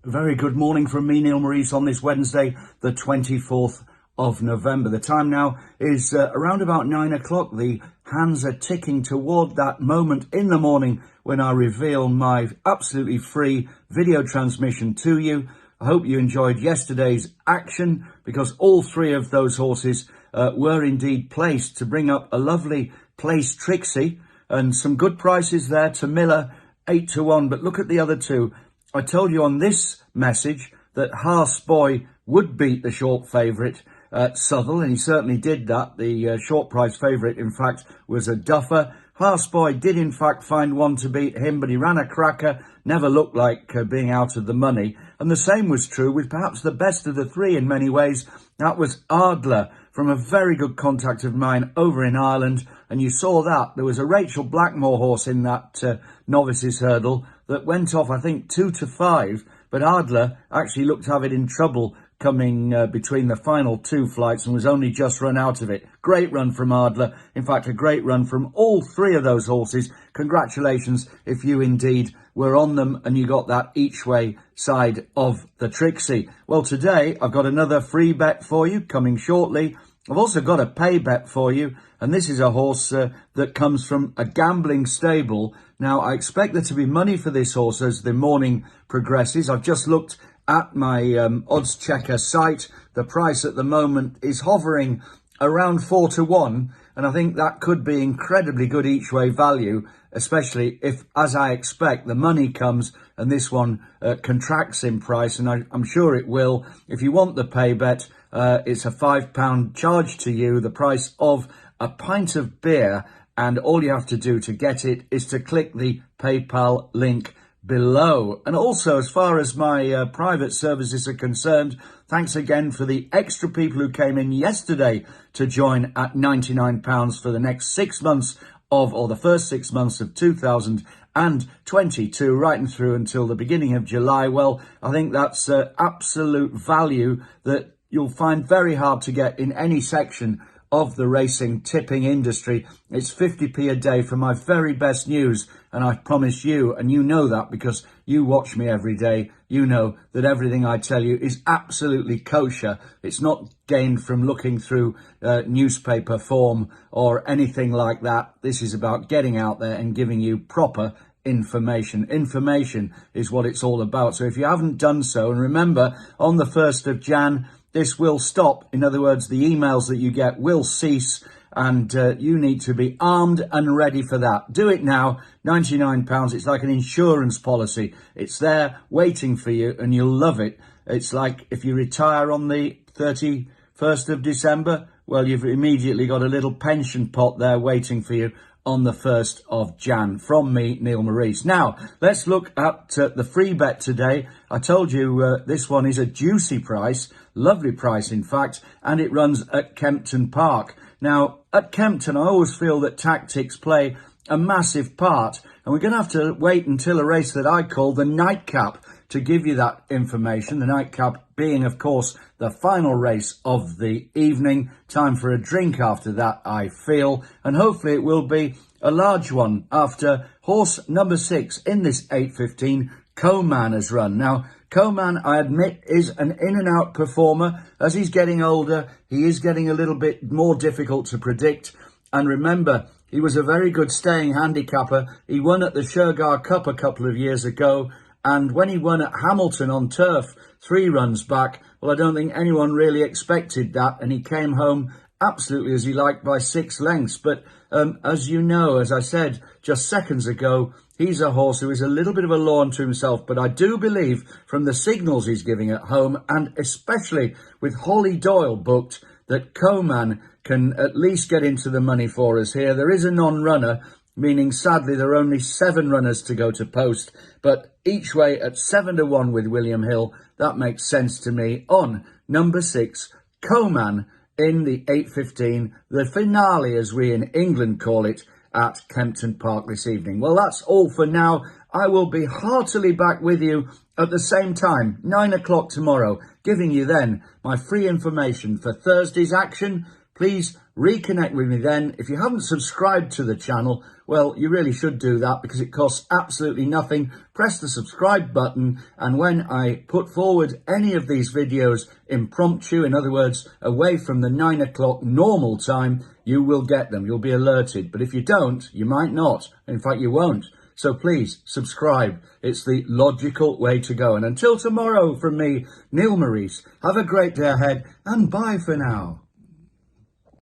Very good morning from me, Neil Maurice, on this Wednesday, the 24th of November. The time now is around about 9 o'clock. The hands are ticking toward that moment in the morning when I reveal my absolutely free video transmission to you. I hope you enjoyed yesterday's action, because all three of those horses were indeed placed to bring up a lovely place Trixie, and some good prices there to Miller, 8-1. But look at the other two. I told you on this message that Haas Boy would beat the short favourite at Southwell, and he certainly did that. The short price favourite, in fact, was a duffer. Haas Boy did, in fact, find one to beat him, but he ran a cracker, never looked like being out of the money. And the same was true with perhaps the best of the three in many ways. That was Ardler, from a very good contact of mine over in Ireland. And you saw that. There was a Rachel Blackmore horse in that novices hurdle that went off, I think, 2-5. But Ardler actually looked to have it in trouble coming between the final two flights and was only just run out of it. Great run from Ardler. In fact, a great run from all three of those horses. Congratulations if you indeed were on them and you got that each way side of the Trixie. Well, today I've got another free bet for you coming shortly. I've also got a pay bet for you, and this is a horse that comes from a gambling stable. Now, I expect there to be money for this horse as the morning progresses. I've just looked at my odds checker site. The price at the moment is hovering around 4-1, and I think that could be incredibly good each way value, especially if, as I expect, the money comes and this one contracts in price, and I'm sure it will. If you want the pay bet, it's a £5 charge to you, the price of a pint of beer, and all you have to do to get it is to click the PayPal link below. And also, as far as my private services are concerned, thanks again for the extra people who came in yesterday to join at £99 for the next 6 months or the first 6 months of 2022, right and through until the beginning of July. Well, I think that's absolute value that you'll find very hard to get in any section of the racing tipping industry. It's 50p a day for my very best news, and I promise you, and you know that because you watch me every day, you know that everything I tell you is absolutely kosher. It's not gained from looking through newspaper form or anything like that. This is about getting out there and giving you proper information. Information is what it's all about. So if you haven't done so, and remember, on the 1st of Jan, this will stop. In other words, the emails that you get will cease, and you need to be armed and ready for that. Do it now. £99. It's like an insurance policy. It's there waiting for you, and you'll love it. It's like if you retire on the 31st of December, well, you've immediately got a little pension pot there waiting for you on the 1st of Jan. From me, Neil Maurice. Now, let's look at the free bet today. I told you this one is a juicy price, lovely price in fact, and it runs at Kempton Park. Now, at Kempton, I always feel that tactics play a massive part, and we're going to have to wait until a race that I call the Nightcap to give you that information. The Nightcap being, of course, the final race of the evening. Time for a drink after that, I feel, and hopefully it will be a large one after horse number 6 in this 8:15. Coman has run. Now, Coman, I admit, is an in-and-out performer. As he's getting older, he is getting a little bit more difficult to predict. And remember, he was a very good staying handicapper. He won at the Shergar Cup a couple of years ago. And when he won at Hamilton on turf 3 runs back, well, I don't think anyone really expected that. And he came home absolutely as he liked by 6 lengths. But as you know, as I said just seconds ago, he's a horse who is a little bit of a law unto himself. But I do believe from the signals he's giving at home, and especially with Holly Doyle booked, that Coman can at least get into the money for us here. There is a non-runner, meaning sadly there are only 7 runners to go to post, but each way at 7-1 with William Hill, that makes sense to me. On number 6, Coman in the 8:15, the finale as we in England call it, at Kempton Park this evening. Well, that's all for now. I will be heartily back with you at the same time, 9 o'clock tomorrow, giving you then my free information for Thursday's action, Please reconnect with me then. If you haven't subscribed to the channel, well, you really should do that because it costs absolutely nothing. Press the subscribe button, and when I put forward any of these videos impromptu, in other words, away from the 9 o'clock normal time, you will get them. You'll be alerted. But if you don't, you might not. In fact, you won't. So please subscribe. It's the logical way to go. And until tomorrow from me, Neil Maurice, have a great day ahead and bye for now.